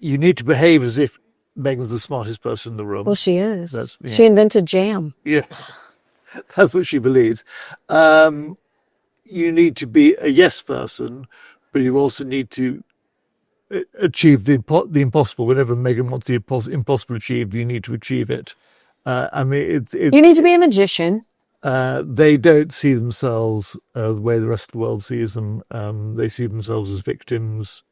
you need to behave as if Meghan's the smartest person in the room. Well, she is. She invented jam. Yeah, that's what she believes. You need to be a yes person, but you also need to achieve the impossible. Whenever Meghan wants the impossible achieved, you need to achieve it. I mean, you need to be a magician. They don't see themselves the way the rest of the world sees them. They see themselves as victims.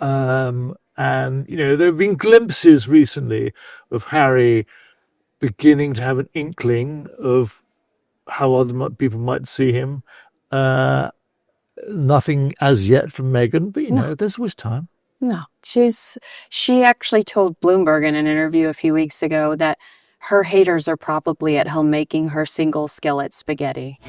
And, there have been glimpses recently of Harry beginning to have an inkling of how other people might see him. Nothing as yet from Meghan, but, there's always time. No, she actually told Bloomberg in an interview a few weeks ago that her haters are probably at home making her single skillet spaghetti.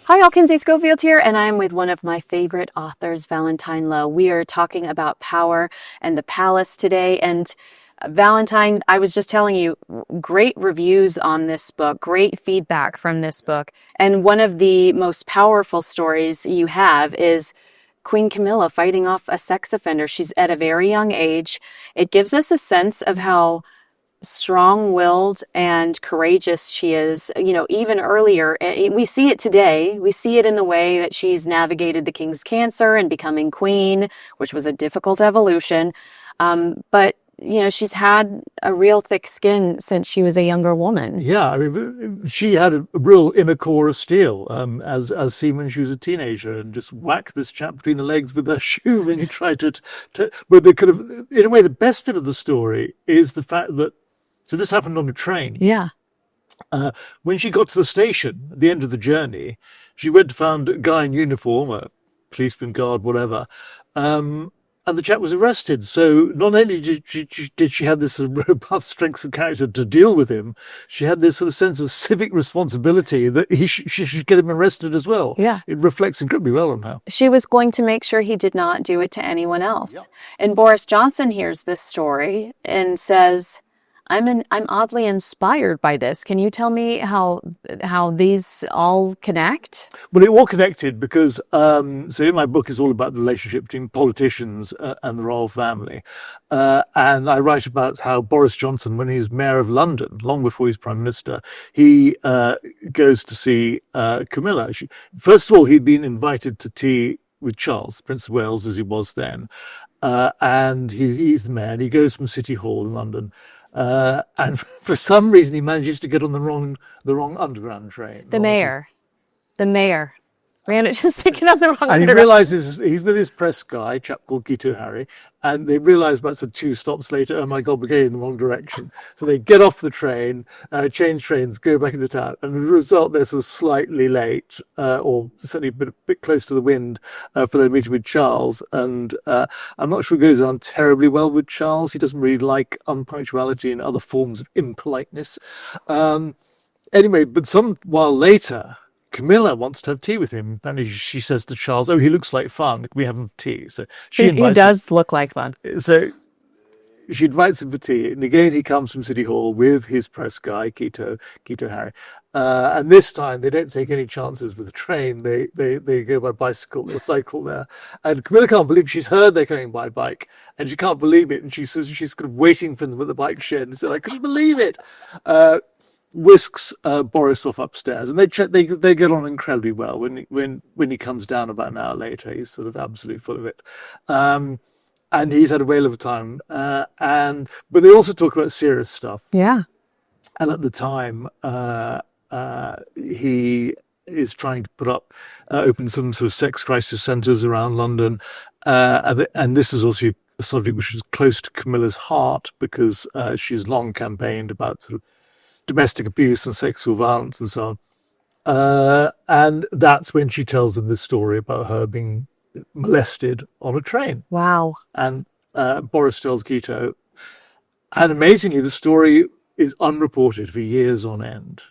Hi, all, Kinsey Schofield here, and I'm with one of my favorite authors, Valentine Low. We are talking about power and the palace today, and Valentine, I was just telling you, great reviews on this book, great feedback from this book, and one of the most powerful stories you have is Queen Camilla fighting off a sex offender. She's at a very young age. It gives us a sense of how strong-willed and courageous she is, even earlier. We see it today. We see it in the way that she's navigated the king's cancer and becoming queen, which was a difficult evolution. But she's had a real thick skin since she was a younger woman. Yeah, I mean, she had a real inner core of steel, as seen when she was a teenager, and just whacked this chap between the legs with her shoe when he tried to. But they could have, in a way, the best bit of the story is the fact that. So this happened on a train. Yeah. When she got to the station at the end of the journey, she went to find a guy in uniform, a policeman, guard, whatever. And the chap was arrested. So not only did she have this robust strength of character to deal with him, she had this sort of sense of civic responsibility that she should get him arrested as well. Yeah. It reflects incredibly well on her. She was going to make sure he did not do it to anyone else. Yep. And Boris Johnson hears this story and says, I'm oddly inspired by this. Can you tell me how these all connect? Well, it all connected because, so in my book is all about the relationship between politicians and the royal family. And I write about how Boris Johnson, when he was mayor of London, long before he's prime minister, he goes to see Camilla. First of all, he'd been invited to tea with Charles, Prince of Wales, as he was then. And he's the mayor, and he goes from City Hall in London. And for some reason, he manages to get on the wrong underground train. The mayor manages to get on the wrong and underground. he realizes he's with his press guy, a chap called Guido Harry, and they realize about sort of 2 stops later, oh my God, we're going in the wrong direction. So they get off the train, change trains, go back into town, and as a result, they're sort of slightly late, or certainly a bit close to the wind for their meeting with Charles. And I'm not sure it goes on terribly well with Charles. He doesn't really like unpunctuality and other forms of impoliteness. Anyway, but some while later, Camilla wants to have tea with him. And she says to Charles, oh, he looks like fun. Can we have him for tea? So he does look like fun. So she invites him for tea. And again, he comes from City Hall with his press guy, Guido Harry. And this time, they don't take any chances with the train. They go by bicycle or cycle there. And Camilla can't believe she's heard they're going by bike. And she can't believe it. And she says she's kind of waiting for them at the bike shed. And says, I couldn't believe it. Whisks Boris off upstairs, and they get on incredibly well. When he comes down about an hour later, he's sort of absolutely full of it, and he's had a whale of a time. But they also talk about serious stuff. Yeah. And at the time, he is trying to open some sort of sex crisis centres around London, and this is also a subject which is close to Camilla's heart because she's long campaigned about sort of domestic abuse and sexual violence and so on. And that's when she tells them this story about her being molested on a train. Wow. And Boris tells Guido. And amazingly, the story is unreported for years on end.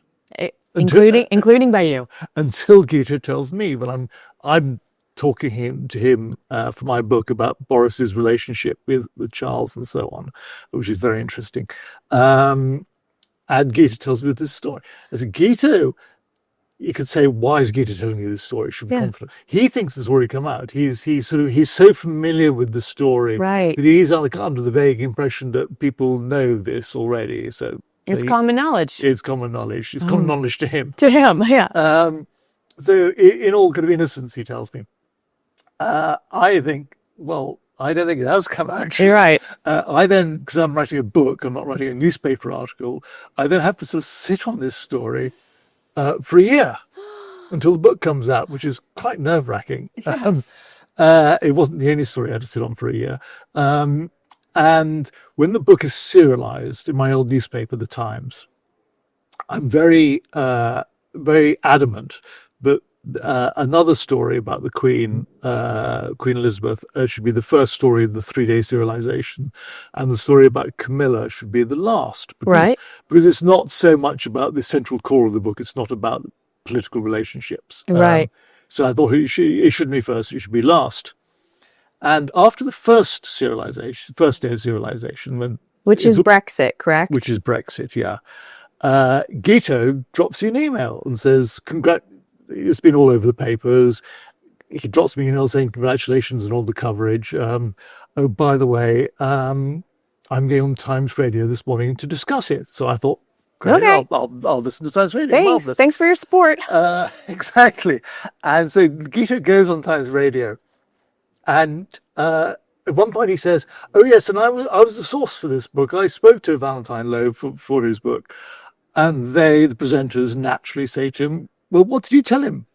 Including by you. Until Guido tells me when I'm talking to him for my book about Boris's relationship with Charles and so on, which is very interesting. And Guido tells me this story. I said, Guido, you could say, why is Gita telling you this story? Should be Yeah. confident. He thinks it's already come out. He's so familiar with the story Right. that he's under the vague impression that people know this already. So It's common knowledge. it's common knowledge. It's common knowledge to him. To him, yeah. So in all kind of innocence, he tells me, I think, well, I don't think it has come out. You're right. I then, because I'm writing a book, I'm not writing a newspaper article, I then have to sort of sit on this story for a year until the book comes out, which is quite nerve-wracking. Yes. It wasn't the only story I had to sit on for a year. And when the book is serialized in my old newspaper, The Times, I'm very, very adamant that another story about the Queen, Queen Elizabeth, should be the first story of the 3-day serialization, and the story about Camilla should be the last. Because it's not so much about the central core of the book. It's not about political relationships. Right. So I thought it shouldn't be first. It should be last. And after the first day of serialization, Which is Brexit, correct? Which is Brexit, yeah. Guido drops you an email and says, it's been all over the papers. He drops me an email saying congratulations on all the coverage. Oh, by the way, I'm going on Times Radio this morning to discuss it. So I thought, great, okay. I'll listen to Times Radio. Thanks. Marvelous. Thanks for your support. Exactly. And so Guido goes on Times Radio, and at one point he says, oh yes, and I was the source for this book. I spoke to Valentine Low for his book. And the presenters, naturally say to him, well, what did you tell him?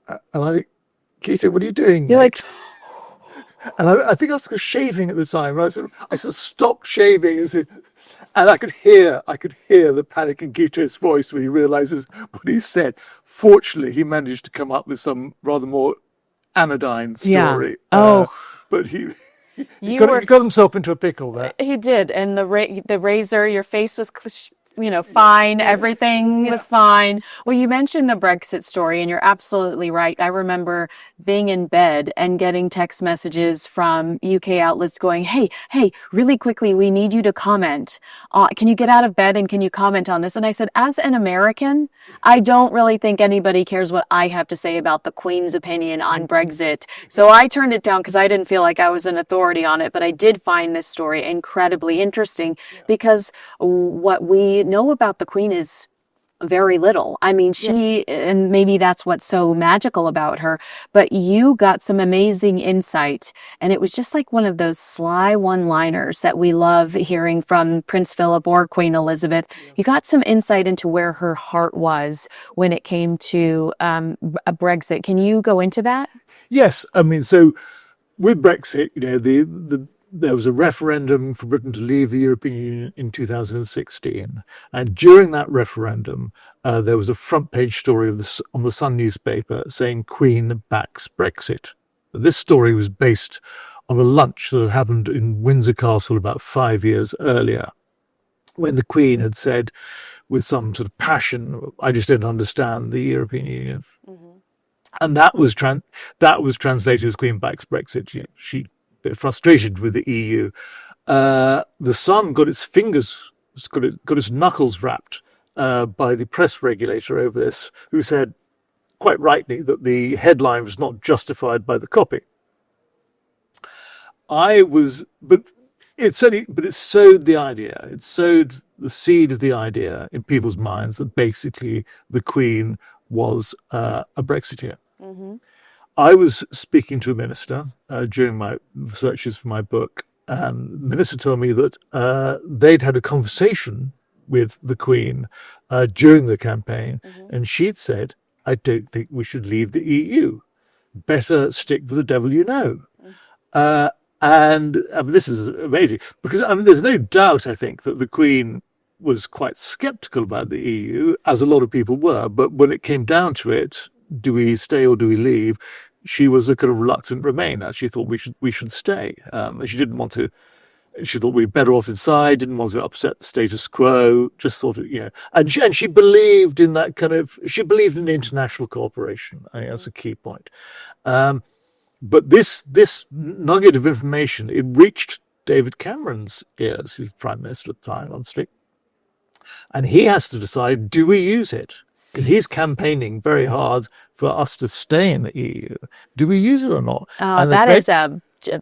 And I think, Guido, what are you doing? You're like... And I think I was shaving at the time, right? So I sort of stopped shaving and I could hear the panic in Guido's voice when he realizes what he said. Fortunately, he managed to come up with some rather more anodyne story. Yeah. But he got himself into a pickle there. He did. And the razor, your face was, fine. Everything is fine. Well, you mentioned the Brexit story, and you're absolutely right. I remember being in bed and getting text messages from UK outlets going, hey, really quickly, we need you to comment. Can you get out of bed and can you comment on this? And I said, as an American, I don't really think anybody cares what I have to say about the Queen's opinion on Brexit. So I turned it down because I didn't feel like I was an authority on it. But I did find this story incredibly interesting because what we know about the Queen is very little. I mean, and maybe that's what's so magical about her, but you got some amazing insight, and it was just like one of those sly one-liners that we love hearing from Prince Philip or Queen Elizabeth. You got some insight into where her heart was when it came to a Brexit. Can you go into that? Yes. I mean, so with Brexit, there was a referendum for Britain to leave the European Union in 2016. And during that referendum, there was a front page story on the Sun newspaper saying Queen backs Brexit. This story was based on a lunch that had happened in Windsor Castle about 5 years earlier, when the Queen had said with some sort of passion, I just don't understand the European Union. Mm-hmm. And that was translated as Queen backs Brexit. She bit frustrated with the EU. The Sun got its knuckles wrapped by the press regulator over this, who said, quite rightly, that the headline was not justified by the copy. But it sowed the idea. It sowed the seed of the idea in people's minds that basically the Queen was a Brexiteer. Mm-hmm. I was speaking to a minister during my researches for my book, and the minister told me that they'd had a conversation with the Queen during the campaign, and she'd said, I don't think we should leave the EU. Better stick with the devil you know. And this is amazing, because there's no doubt, I think, that the Queen was quite sceptical about the EU, as a lot of people were, but when it came down to it, do we stay or do we leave? She was a kind of reluctant Remainer. She thought we should stay. She didn't want to. She thought we'd be better off inside. Didn't want to upset the status quo. Just thought, and she believed in that kind of. She believed in international cooperation. I think that's a key point. But this nugget of information, it reached David Cameron's ears, who's Prime Minister at the time, obviously, and he has to decide: do we use it? because he's campaigning very hard for us to stay in the EU. Do we use it or not? And That is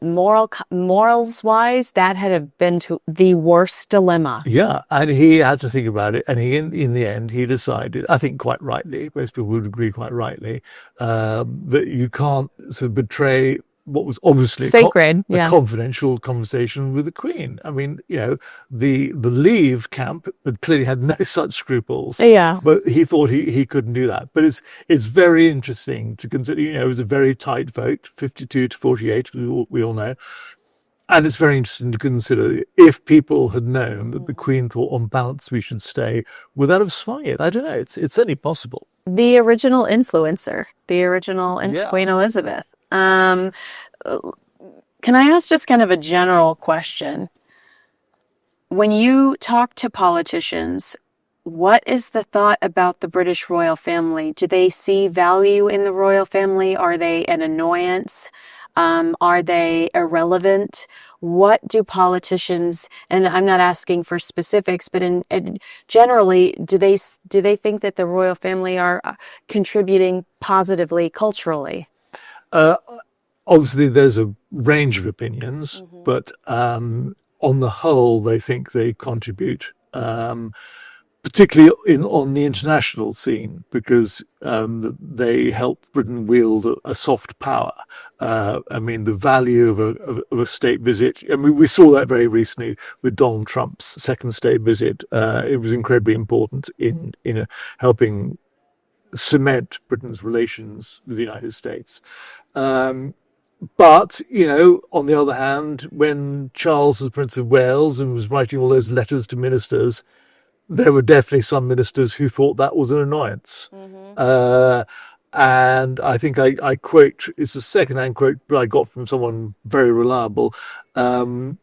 morals wise, that had have been to the worst dilemma. Yeah, and he had to think about it, and he, in the end, he decided, I think quite rightly, most people would agree quite rightly, that you can't sort of betray what was obviously Sacred, a confidential conversation with the Queen. I mean, the Leave camp clearly had no such scruples. Yeah. But he thought he couldn't do that. But it's very interesting to consider. It was a very tight vote, 52 to 48. We all know. And it's very interesting to consider if people had known that the Queen thought on balance we should stay, would that have swung it? I don't know. It's certainly possible. The original influencer, Yeah. Queen Elizabeth. Can I ask just kind of a general question? When you talk to politicians, what is the thought about the British royal family? Do they see value in the royal family? Are they an annoyance? Are they irrelevant? What do politicians, and I'm not asking for specifics, but generally, do they think that the royal family are contributing positively culturally? Obviously, there's a range of opinions, but on the whole, they think they contribute, particularly on the international scene, because they help Britain wield a soft power. I mean, the value of a state visit. I mean, we saw that very recently with Donald Trump's second state visit. It was incredibly important in helping cement Britain's relations with the United States. But, on the other hand, when Charles was Prince of Wales and was writing all those letters to ministers, there were definitely some ministers who thought that was an annoyance. And I think I quote, it's a second-hand quote, but I got from someone very reliable. One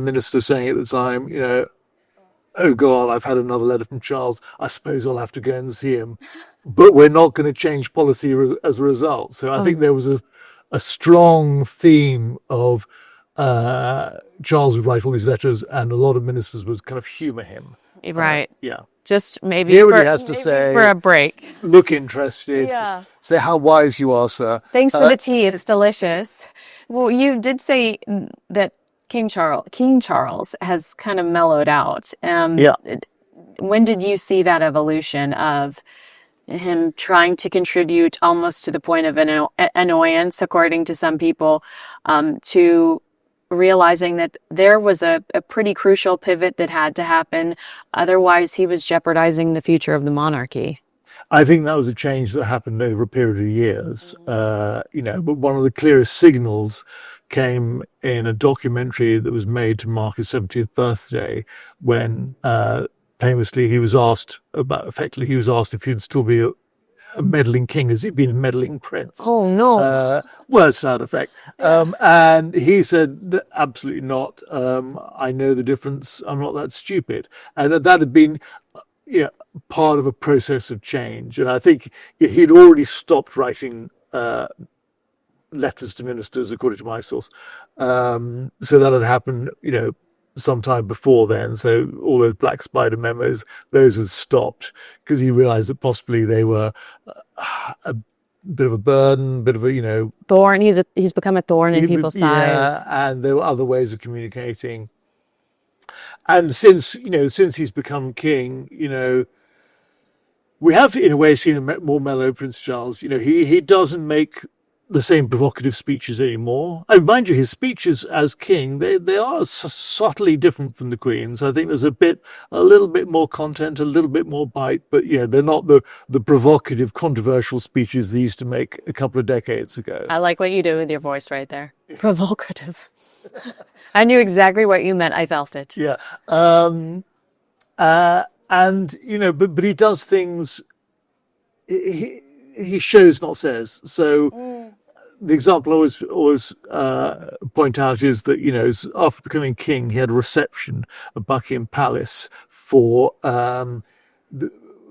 minister saying at the time, oh God, I've had another letter from Charles. I suppose I'll have to go and see him. But we're not going to change policy as a result. So I think there was a strong theme of Charles would write all these letters and a lot of ministers would kind of humour him. Right. Yeah. Just maybe Hear what he has to say. For a break. Look interested. Yeah. Say how wise you are, sir. Thanks for the tea. It's delicious. Well, you did say that King Charles has kind of mellowed out. Yeah. When did you see that evolution of him trying to contribute almost to the point of an annoyance, according to some people, to realizing that there was a pretty crucial pivot that had to happen. Otherwise, he was jeopardizing the future of the monarchy. I think that was a change that happened over a period of years, but one of the clearest signals came in a documentary that was made to mark his 70th birthday when famously he was asked if he'd still be a meddling king as he'd been a meddling prince. Oh, no. Words to that effect. And he said, absolutely not. I know the difference. I'm not that stupid. And that had been part of a process of change. And I think he'd already stopped writing letters to ministers, according to my source. So that had happened, sometime before then. So all those Black Spider memos, those had stopped because he realized that possibly they were a bit of a burden, bit of a, thorn. He's become a thorn in people's sides. And there were other ways of communicating. And since he's become king, we have in a way seen a more mellow Prince Charles. He doesn't make the same provocative speeches anymore. And mind you, his speeches as king, they are subtly different from the Queen's. I think there's a little bit more content, a little bit more bite, but they're not the provocative, controversial speeches they used to make a couple of decades ago. I like what you do with your voice right there. Provocative. I knew exactly what you meant. I felt it. Yeah. And but he does things, he shows, not says. So the example I always point out is that, after becoming king, he had a reception at Buckingham Palace for the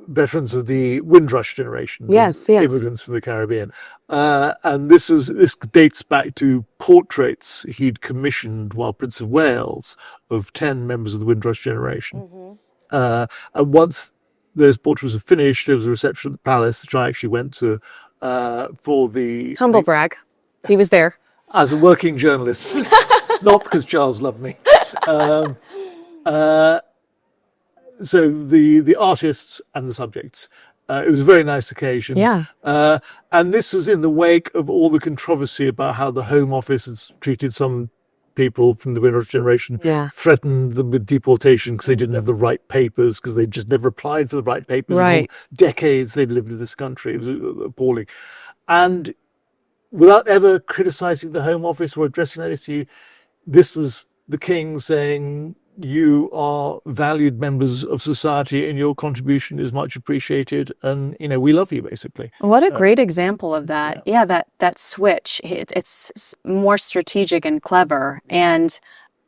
veterans of the Windrush generation. Yes. Immigrants from the Caribbean. And this dates back to portraits he'd commissioned while Prince of Wales of 10 members of the Windrush generation. And once those portraits are finished, there was a reception at the palace, which I actually went to for Humble brag. He was there. as a working journalist, not because Charles loved me. Um, so the artists and the subjects. It was a very nice occasion. Yeah. And this was in the wake of all the controversy about how the Home Office has treated some people from the Winter generation, Yeah. threatened them with deportation because they didn't have the right papers, because they just never applied for the right papers. Right. In all decades they'd lived in this country. It was appalling. And without ever criticizing the Home Office or addressing that issue, this was the King saying, you are valued members of society and your contribution is much appreciated, and we love you, basically. What a great example of that. Yeah, that switch. It's more strategic and clever and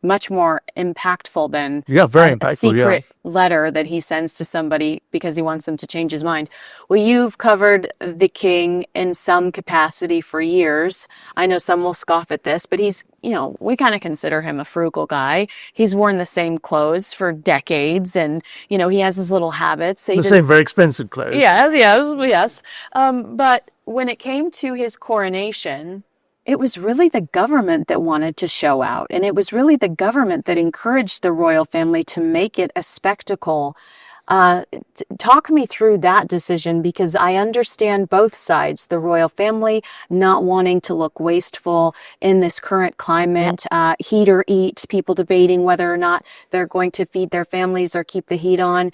much more impactful than Very a impactful. secret letter that he sends to somebody because he wants them to change his mind. Well, you've covered the King in some capacity for years. I know some will scoff at this, but he's, we kind of consider him a frugal guy. He's worn the same clothes for decades, and, he has his little habits. The same very expensive clothes. Yes. But when it came to his coronation, it was really the government that wanted to show out. And it was really the government that encouraged the royal family to make it a spectacle. Talk me through that decision, because I understand both sides. The royal family not wanting to look wasteful in this current climate, heat or eat, people debating whether or not they're going to feed their families or keep the heat on.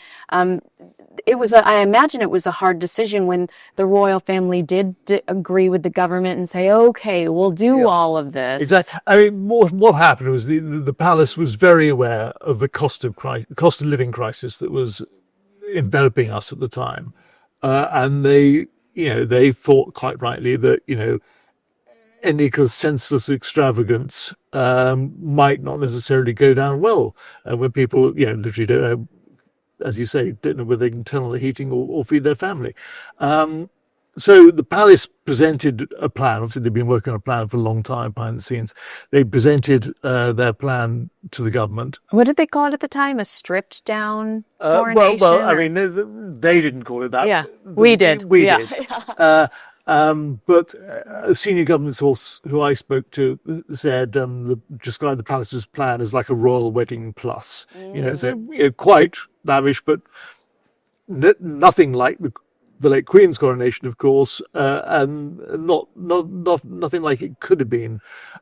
I imagine it was a hard decision when the royal family did agree with the government and say, okay, we'll do all of this. Exactly. I mean, what happened was the palace was very aware of the cost of living crisis that was enveloping us at the time, and they thought quite rightly that any kind of senseless extravagance might not necessarily go down well, when people literally don't know, as you say, don't know whether they can turn on the heating or feed their family. So the palace presented a plan. Obviously, they've been working on a plan for a long time behind the scenes. They presented their plan to the government. What did they call it at the time? A stripped down coronation? Well, I mean, they didn't call it that. Yeah, we did. We did. But a senior government source who I spoke to said, described the palace's plan as like a royal wedding plus. So quite lavish, but nothing like the late Queen's coronation, of course, and not nothing like it could have been.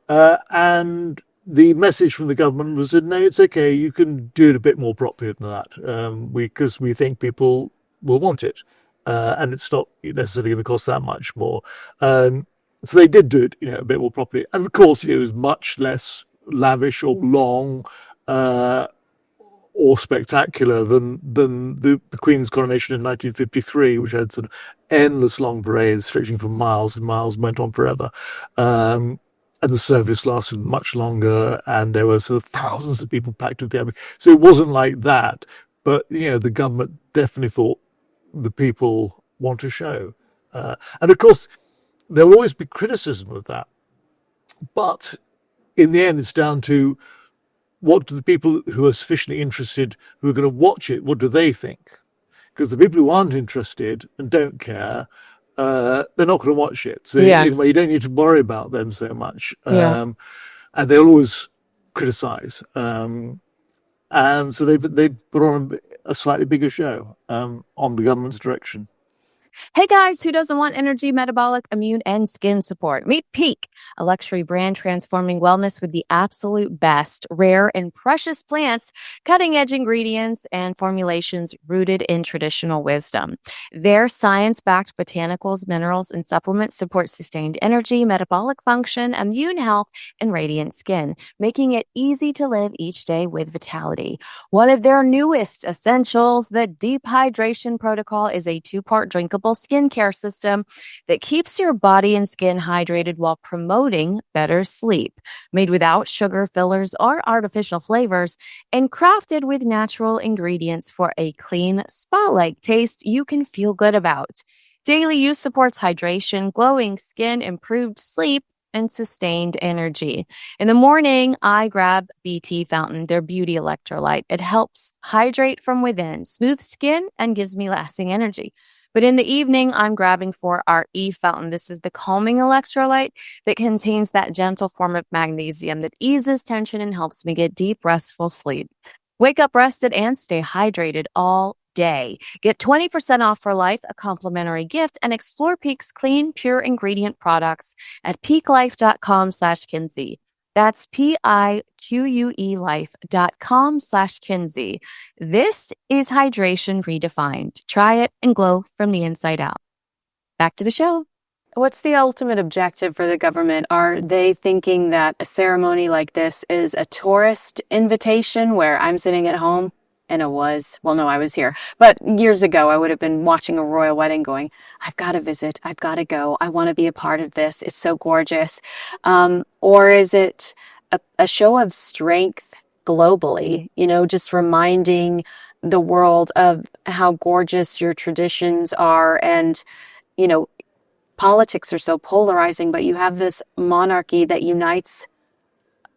And the message from the government was that, no, it's okay, you can do it a bit more properly than that, because we think people will want it. And it's not necessarily going to cost that much more. So they did do it, a bit more properly. And of course, it was much less lavish or long or spectacular than the Queen's coronation in 1953, which had sort of endless long parades stretching for miles and miles, went on forever. And the service lasted much longer, and there were sort of thousands of people packed at the Abbey. So it wasn't like that. But, the government definitely thought the people want to show. And of course, there will always be criticism of that. But in the end, it's down to what do the people who are sufficiently interested, who are going to watch it, what do they think? Because the people who aren't interested and don't care, they're not going to watch it. So you don't need to worry about them so much. And they'll always criticize. And so they put on a slightly bigger show on the government's direction. Hey guys, who doesn't want energy, metabolic, immune, and skin support? Meet Peak, a luxury brand transforming wellness with the absolute best, rare and precious plants, cutting-edge ingredients, and formulations rooted in traditional wisdom. Their science-backed botanicals, minerals, and supplements support sustained energy, metabolic function, immune health, and radiant skin, making it easy to live each day with vitality. One of their newest essentials, the Deep Hydration Protocol, is a 2-part drinkable skincare system that keeps your body and skin hydrated while promoting better sleep. Made without sugar, fillers, or artificial flavors, and crafted with natural ingredients for a clean, spa-like taste you can feel good about. Daily use supports hydration, glowing skin, improved sleep, and sustained energy. In the morning, I grab BT Fountain, their beauty electrolyte. It helps hydrate from within, smooth skin, and gives me lasting energy. But in the evening, I'm grabbing for our E Fountain. This is the calming electrolyte that contains that gentle form of magnesium that eases tension and helps me get deep, restful sleep. Wake up rested and stay hydrated all day. Get 20% off for life, a complimentary gift, and explore Peak's clean, pure ingredient products at peaklife.com/Kinsey. That's PIQUE life.com/Kinsey. This is hydration redefined. Try it and glow from the inside out. Back to the show. What's the ultimate objective for the government? Are they thinking that a ceremony like this is a tourist invitation where I'm sitting at home? And it was, well, no, I was here. But years ago, I would have been watching a royal wedding going, I've got to visit, I've got to go, I want to be a part of this. It's so gorgeous. Or is it a show of strength globally, just reminding the world of how gorgeous your traditions are and, politics are so polarizing, but you have this monarchy that unites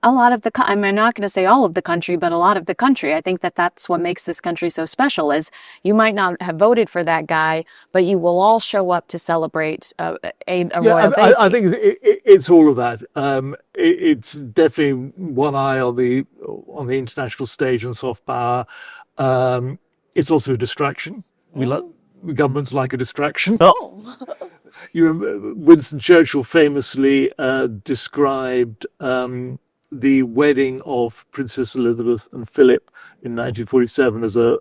a lot of I'm not going to say all of the country, but a lot of the country. I think that that's what makes this country so special is you might not have voted for that guy, but you will all show up to celebrate a royal baby. I think it's all of that. It's definitely one eye on the international stage and soft power. It's also a distraction. Governments like a distraction. Oh. You remember Winston Churchill famously described the wedding of Princess Elizabeth and Philip in 1947 as a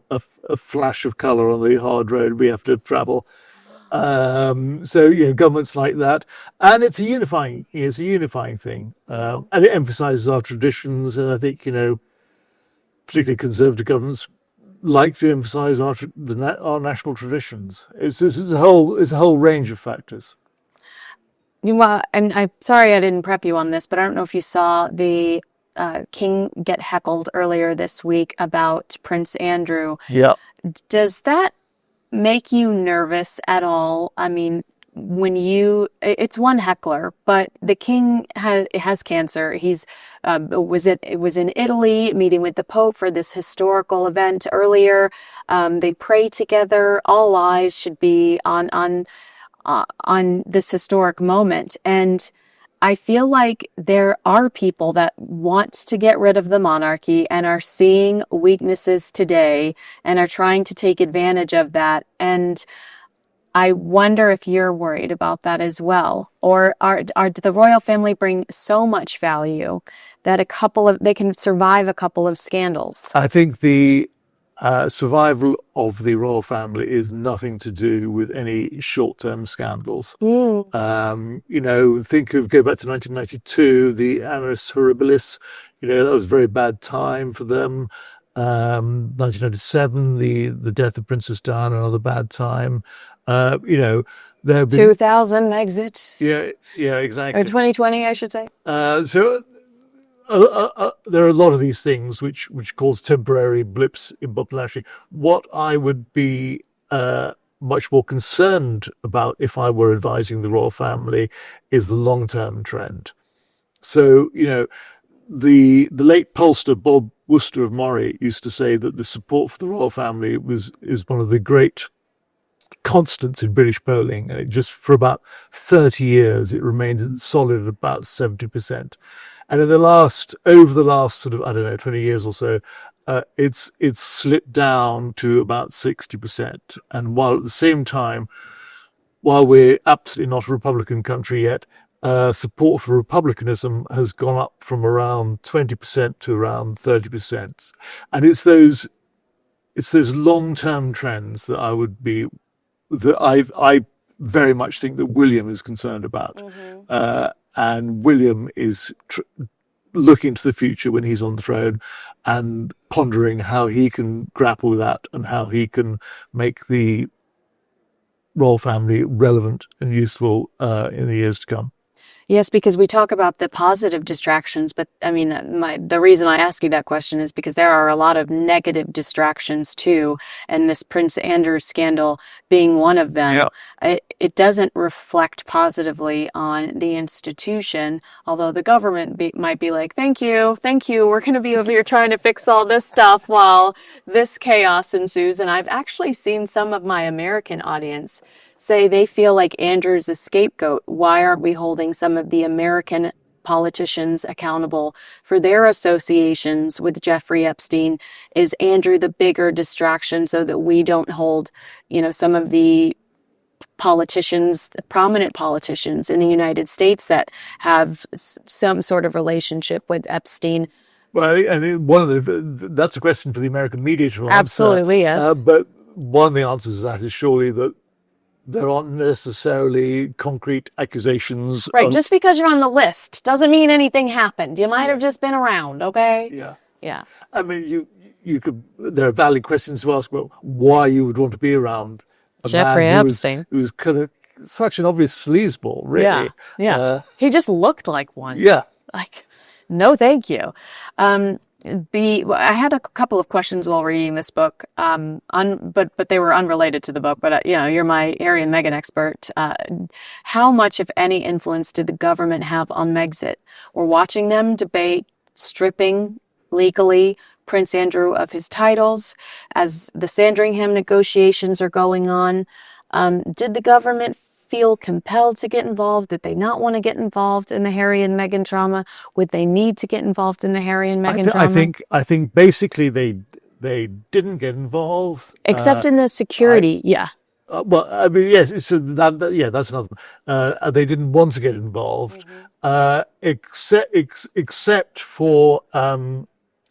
flash of colour on the hard road we have to travel. So governments like that, and it's a unifying thing, and it emphasises our traditions. And I think particularly conservative governments like to emphasise our national traditions. It's a whole range of factors. Well, I'm sorry I didn't prep you on this, but I don't know if you saw the King get heckled earlier this week about Prince Andrew. Yeah. Does that make you nervous at all? I mean, it's one heckler, but the King has cancer. He's was in Italy meeting with the Pope for this historical event earlier. They pray together. All eyes should be on this historic moment. And I feel like there are people that want to get rid of the monarchy and are seeing weaknesses today and are trying to take advantage of that. And I wonder if you're worried about that as well. Or did the royal family bring so much value that they can survive a couple of scandals? I think the survival of the royal family is nothing to do with any short-term scandals. Go back to 1992, the annus horribilis. That was a very bad time for them. 1997, the death of Princess Diana, another bad time. There have been 2000 Megxit. Yeah, exactly. Or 2020, I should say. There are a lot of these things which cause temporary blips in popularity. What I would be much more concerned about if I were advising the royal family is the long-term trend. So, the late pollster Bob Worcester of Moray used to say that the support for the royal family is one of the great constants in British polling, and for about 30 years it remained solid at about 70%. And over the last sort of 20 years or so, it's slipped down to about 60%. And while at the same time, while we're absolutely not a Republican country yet, support for republicanism has gone up from around 20% to around 30%. And it's those long-term trends that I very much think that William is concerned about. Mm-hmm. And William is looking to the future when he's on the throne and pondering how he can grapple with that and how he can make the royal family relevant and useful in the years to come. Yes, because we talk about the positive distractions, but I mean, the reason I ask you that question is because there are a lot of negative distractions too, and this Prince Andrew scandal being one of them. Yeah. It doesn't reflect positively on the institution, although the government might be like, thank you, we're going to be over here trying to fix all this stuff while this chaos ensues. And I've actually seen some of my American audience say they feel like Andrew's a scapegoat. Why aren't we holding some of the American politicians accountable for their associations with Jeffrey Epstein? Is Andrew the bigger distraction so that we don't hold, some of the politicians, the prominent politicians in the United States that have some sort of relationship with Epstein? Well, I think that's a question for the American media to answer. Absolutely, yes. But one of the answers to that is surely that there aren't necessarily concrete accusations. Right. Just because you're on the list doesn't mean anything happened. You might have just been around. Okay. Yeah. Yeah. I mean, you could. There are valid questions to ask about why you would want to be around a Jeffrey man Epstein, who was kind of such an obvious sleazeball. Really. Yeah. Yeah. He just looked like one. Yeah. Like, no, thank you. I had a couple of questions while reading this book, but they were unrelated to the book. But you're my Harry and Meghan expert. How much, if any, influence did the government have on Megxit? We're watching them debate stripping legally Prince Andrew of his titles as the Sandringham negotiations are going on. Did the government feel compelled to get involved? Did they not want to get involved in the Harry and Meghan drama? Would they need to get involved in the Harry and Meghan drama? I think basically they didn't get involved, except in the security. Well, I mean, yes, that's another one. They didn't want to get involved, except for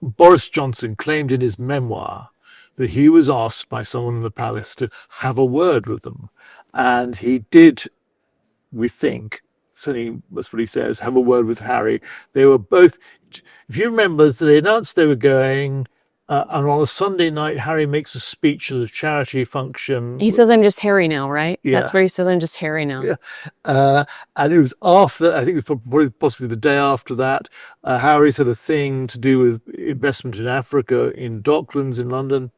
Boris Johnson claimed in his memoir that he was asked by someone in the palace to have a word with them. And he did, we think, certainly that's what he says, have a word with Harry. They were both, if you remember, so they announced they were going, and on a Sunday night, Harry makes a speech at a charity function. He says, I'm just Harry now, right? Yeah. That's where he says, I'm just Harry now. Yeah. And it was after, I think it was probably possibly the day after that, Harry's had a thing to do with investment in Africa in Docklands in London.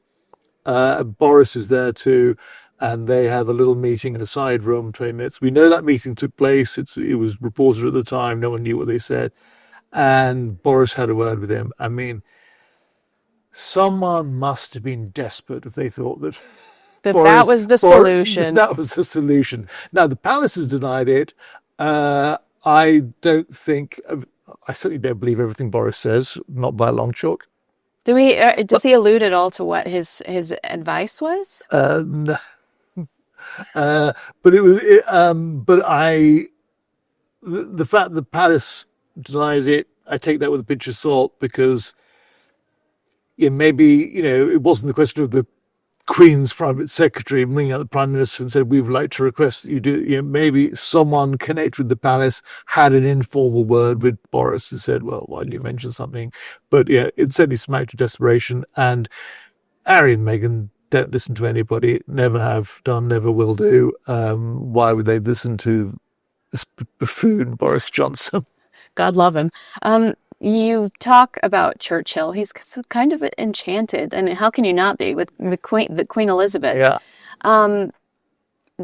Boris is there too. And they have a little meeting in a side room, 20 minutes. We know that meeting took place. It was reported at the time. No one knew what they said. And Boris had a word with him. I mean, someone must have been desperate if they thought that that was the solution. That was the solution. Now, the palace has denied it. I certainly don't believe everything Boris says, not by a long chalk. Does he allude at all to what his advice was? No. But the fact the palace denies it, I take that with a pinch of salt, because maybe it wasn't the question of the Queen's private secretary ringing out the Prime Minister and said, we would like to request that you do. Maybe someone connected with the palace had an informal word with Boris and said, well, why didn't you mention something? But it certainly smacked of desperation. And Harry and Meghan don't listen to anybody, never have done, never will do. Why would they listen to this buffoon, Boris Johnson? God love him. You talk about Churchill. He's kind of enchanted, and how can you not be with the Queen Elizabeth? Yeah.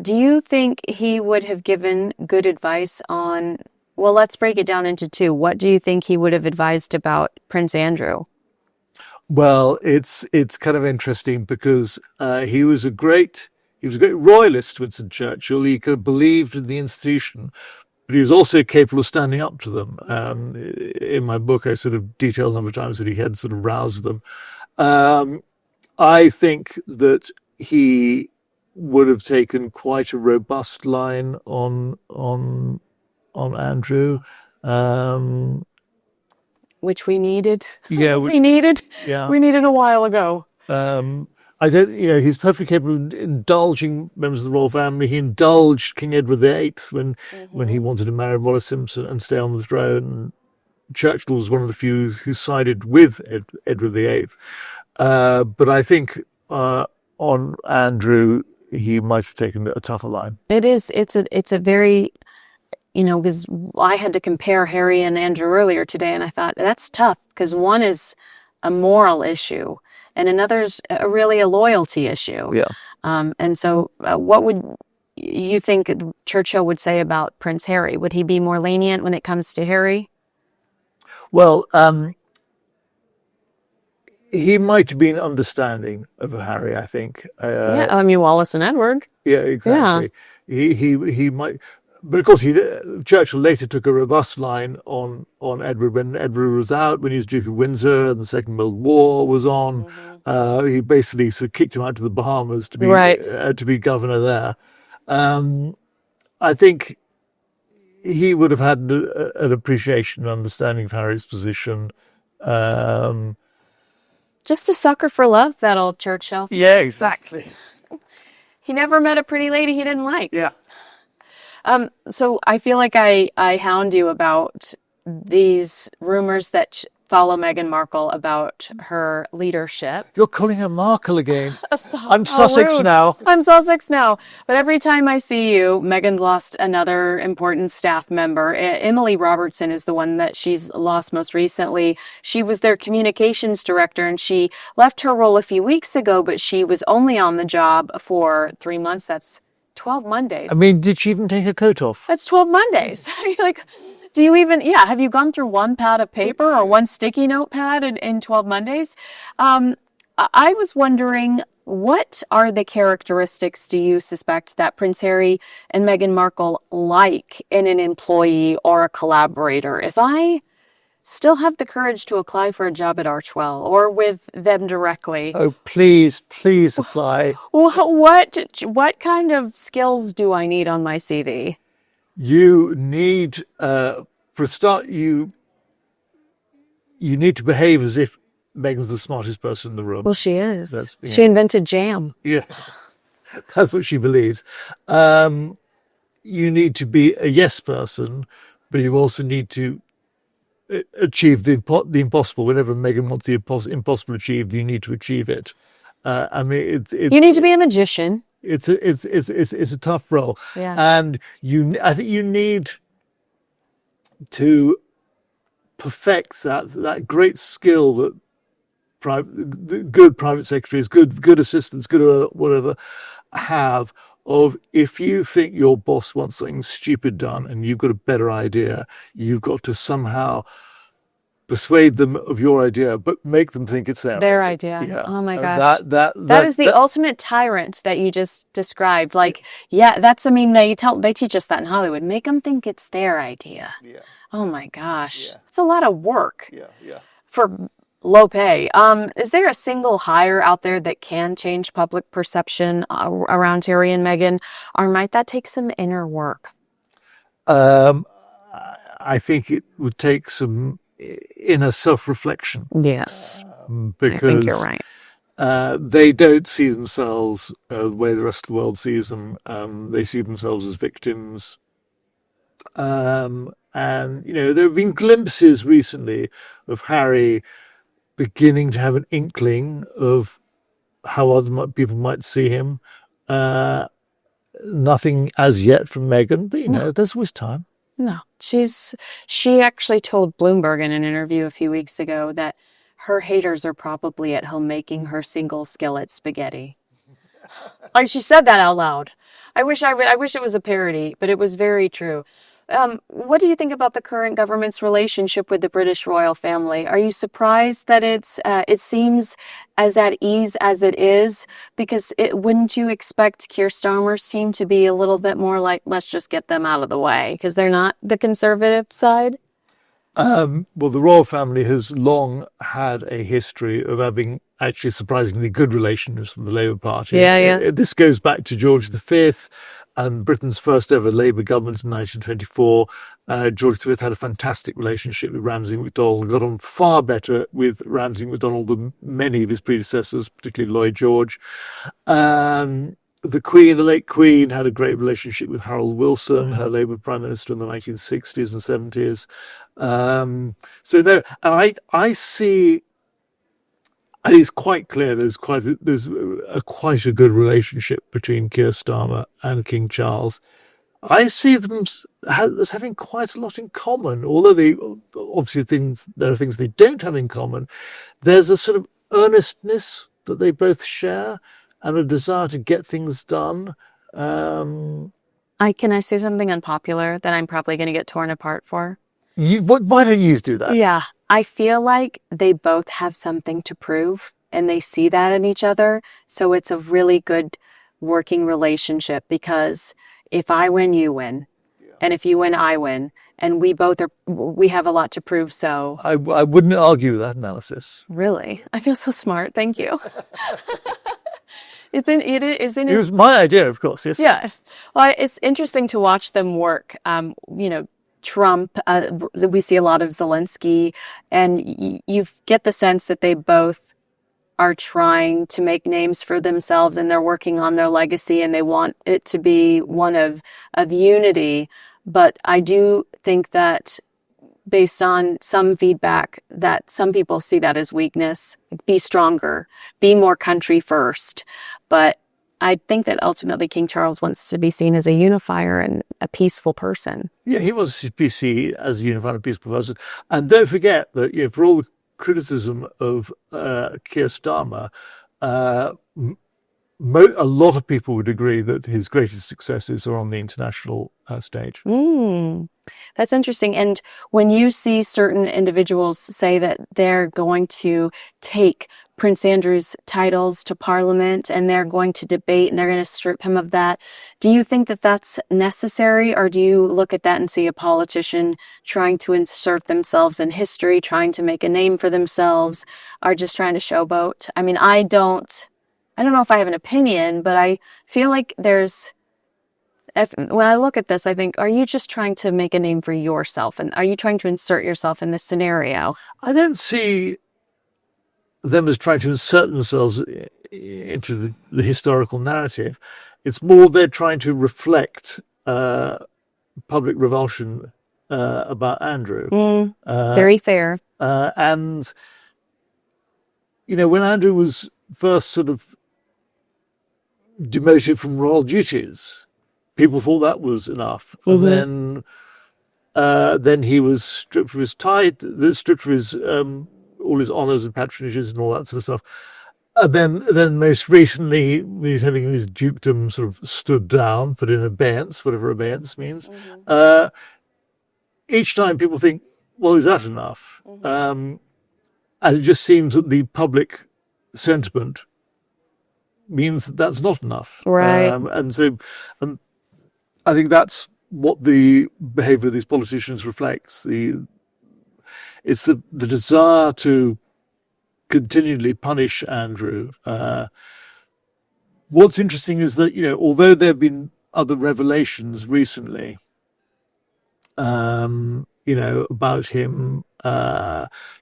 Do you think he would have given good advice on? Well, let's break it down into two. What do you think he would have advised about Prince Andrew? Well, it's kind of interesting because he was a great royalist, Winston Churchill. He could have believed in the institution, but he was also capable of standing up to them. In my book, I sort of detail a number of times that he had sort of roused them. I think that he would have taken quite a robust line on Andrew. Which we needed. Yeah, we needed. Yeah, we needed a while ago. I don't. He's perfectly capable of indulging members of the royal family. He indulged King Edward VIII when he wanted to marry Wallis Simpson and stay on the throne. Churchill was one of the few who sided with Edward VIII. But I think on Andrew, he might have taken a tougher line. It's a very, because I had to compare Harry and Andrew earlier today, and I thought that's tough because one is a moral issue and another's really a loyalty issue. Yeah. And so what would you think Churchill would say about Prince Harry? Would he be more lenient when it comes to Harry? Well, he might have been understanding of Harry, I think. Yeah, I mean, Wallace and Edward. Yeah, exactly. He might, but of course, Churchill later took a robust line on Edward when Edward was out, when he was Duke of Windsor, and the Second World War was on. He basically sort of kicked him out to the Bahamas to be governor there. I think he would have had an appreciation and understanding of Harry's position. Just a sucker for love, that old Churchill. Yeah, exactly. He never met a pretty lady he didn't like. Yeah. So I feel like I hound you about these rumors that follow Meghan Markle about her leadership. You're calling her Markle again. I'm Sussex rude. now. I'm Sussex now. But every time I see you, Meghan lost another important staff member. Emily Robertson is the one that she's lost most recently. She was their communications director, and she left her role a few weeks ago, but she was only on the job for 3 months. That's 12 Mondays. I mean, did she even take her coat off? That's 12 Mondays. Like, do you even, have you gone through one pad of paper or one sticky note pad in 12 Mondays? I was wondering, what are the characteristics do you suspect that Prince Harry and Meghan Markle like in an employee or a collaborator? If I still have the courage to apply for a job at Archwell or with them directly. Oh, please apply. What kind of skills do I need on my CV? You need, for a start, you need to behave as if Meghan's the smartest person in the room. Well, she is. She invented jam. Yeah, that's what she believes. You need to be a yes person, but you also need to achieve the impossible. Whenever Meghan wants the impossible achieved, you need to achieve it. I mean, you need to be a magician. It's a tough role, and I think you need to perfect that great skill that good private secretaries, good assistants, good whatever have. Of if you think your boss wants something stupid done and you've got a better idea, you've got to somehow persuade them of your idea, but make them think it's their idea. Yeah. Oh my gosh. That is the ultimate tyrant that you just described. Like, they teach us that in Hollywood. Make them think it's their idea. Yeah. Oh my gosh. Yeah. It's a lot of work. Yeah. For low pay. Is there a single hire out there that can change public perception around Harry and Meghan, or might that take some inner work? I think it would take some inner self-reflection. Yes, because I think you're right. They don't see themselves the way the rest of the world sees them. They see themselves as victims. And there have been glimpses recently of Harry beginning to have an inkling of how other people might see him. Nothing as yet from Meghan, but there's always time. No, she actually told Bloomberg in an interview a few weeks ago that her haters are probably at home making her single skillet spaghetti. Like, she said that out loud. I wish it was a parody, but it was very true. What do you think about the current government's relationship with the British royal family? Are you surprised that it seems as at ease as it is? Because wouldn't you expect Keir Starmer's team to be a little bit more like, let's just get them out of the way, because they're not the conservative side? Well, the royal family has long had a history of having actually surprisingly good relations with the Labour Party. Yeah. This goes back to George V and Britain's first ever Labour government in 1924. George V had a fantastic relationship with Ramsay MacDonald, got on far better with Ramsay MacDonald than many of his predecessors, particularly Lloyd George. The late Queen, had a great relationship with Harold Wilson, her Labour Prime Minister in the 1960s and 70s. I see. It's quite clear there's quite a good relationship between Keir Starmer and King Charles. I see them as having quite a lot in common, although obviously there are things they don't have in common. There's a sort of earnestness that they both share and a desire to get things done. Um, Can I say something unpopular that I'm probably going to get torn apart for? why don't you do that? Yeah, I feel like they both have something to prove and they see that in each other. So it's a really good working relationship because if I win, you win. And if you win, I win. And we have a lot to prove. So I wouldn't argue with that analysis. really, I feel so smart. Thank you. It was my idea, of course. Yes. Yeah. Well, it's interesting to watch them work. Trump, we see a lot of Zelensky, and you get the sense that they both are trying to make names for themselves and they're working on their legacy and they want it to be one of unity. But I do think that based on some feedback that some people see that as weakness, be stronger, be more country first. But I think that ultimately King Charles wants to be seen as a unifier and a peaceful person. Yeah, he wants to be seen as a unified and peaceful person. And don't forget that for all the criticism of Keir Starmer, a lot of people would agree that his greatest successes are on the international stage. That's interesting. And when you see certain individuals say that they're going to take Prince Andrew's titles to Parliament and they're going to debate and they're going to strip him of that, do you think that that's necessary? Or do you look at that and see a politician trying to insert themselves in history, trying to make a name for themselves, or just trying to showboat? I mean, I don't know if I have an opinion, but I feel like when I look at this, I think, are you just trying to make a name for yourself? And are you trying to insert yourself in this scenario? I don't see them as trying to insert themselves into the historical narrative. It's more they're trying to reflect public revulsion about Andrew. Very fair. And, when Andrew was first sort of demoted from royal duties, people thought that was enough. And then he was stripped of his stripped of his all his honours and patronages and all that sort of stuff. And then most recently, he's having his dukedom sort of stood down, put in abeyance, whatever abeyance means. Each time people think, well, is that enough? And it just seems that the public sentiment means that that's not enough. Right. And so I think that's what the behaviour of these politicians reflects. It's the desire to continually punish Andrew. What's interesting is that, although there have been other revelations recently, about him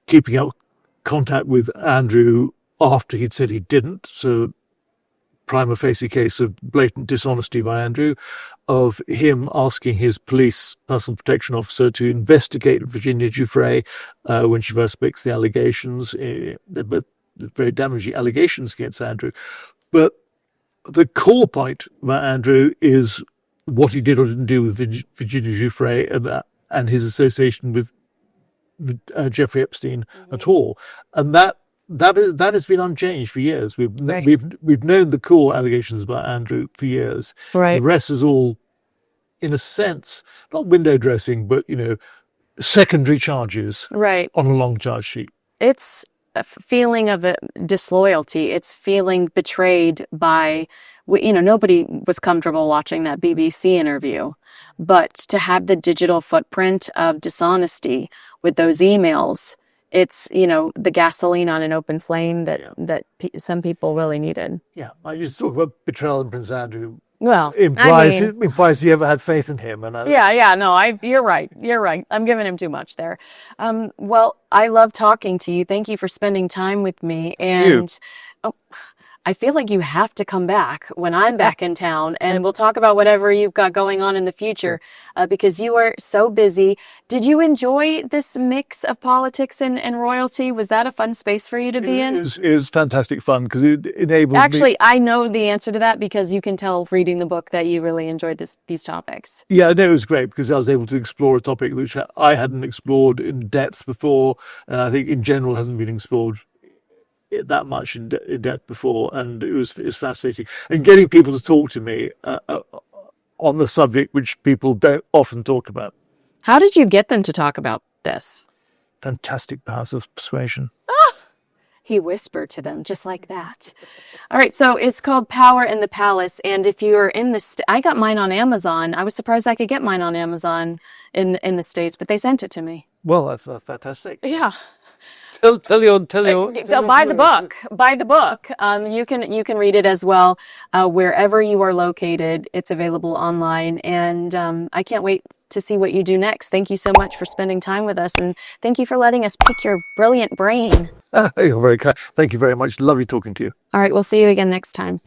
keeping up contact with Andrew after he'd said he didn't, so prima facie case of blatant dishonesty by Andrew, of him asking his police personal protection officer to investigate Virginia Giuffre when she first makes the allegations. They're both very damaging allegations against Andrew. But the core point about Andrew is what he did or didn't do with Virginia Giuffre and his association with Jeffrey Epstein at all. And that has been unchanged for years. We've known the core allegations about Andrew for years. Right. The rest is all, in a sense, not window dressing, but secondary charges. Right. On a long charge sheet. It's a feeling of disloyalty. It's feeling betrayed by. Nobody was comfortable watching that BBC interview, but to have the digital footprint of dishonesty with those emails. It's, the gasoline on an open flame that some people really needed. Yeah, I just talk about betrayal in Prince Andrew. Well, implies he ever had faith in him. And you're right. I'm giving him too much there. Well, I love talking to you. Thank you for spending time with me. And I feel like you have to come back when I'm back in town, and we'll talk about whatever you've got going on in the future, because you are so busy. Did you enjoy this mix of politics and royalty? Was that a fun space for you to be in? It was fantastic fun because it enabled me. Actually, I know the answer to that because you can tell reading the book that you really enjoyed these topics. Yeah, no, it was great because I was able to explore a topic which I hadn't explored in depth before, and I think in general hasn't been explored that much in depth before, and it was fascinating. And getting people to talk to me on the subject which people don't often talk about. How did you get them to talk about this? Fantastic powers of persuasion. He whispered to them just like that. All right, so it's called Power in the Palace, and if you're in the I got mine on Amazon. I was surprised I could get mine on Amazon in the States, but they sent it to me. Well, that's fantastic. Yeah. Tell your Buy the book. Buy the book. You can read it as well wherever you are located. It's available online, and I can't wait to see what you do next. Thank you so much for spending time with us, and thank you for letting us pick your brilliant brain. You're very kind. Thank you very much. Lovely talking to you. All right, we'll see you again next time.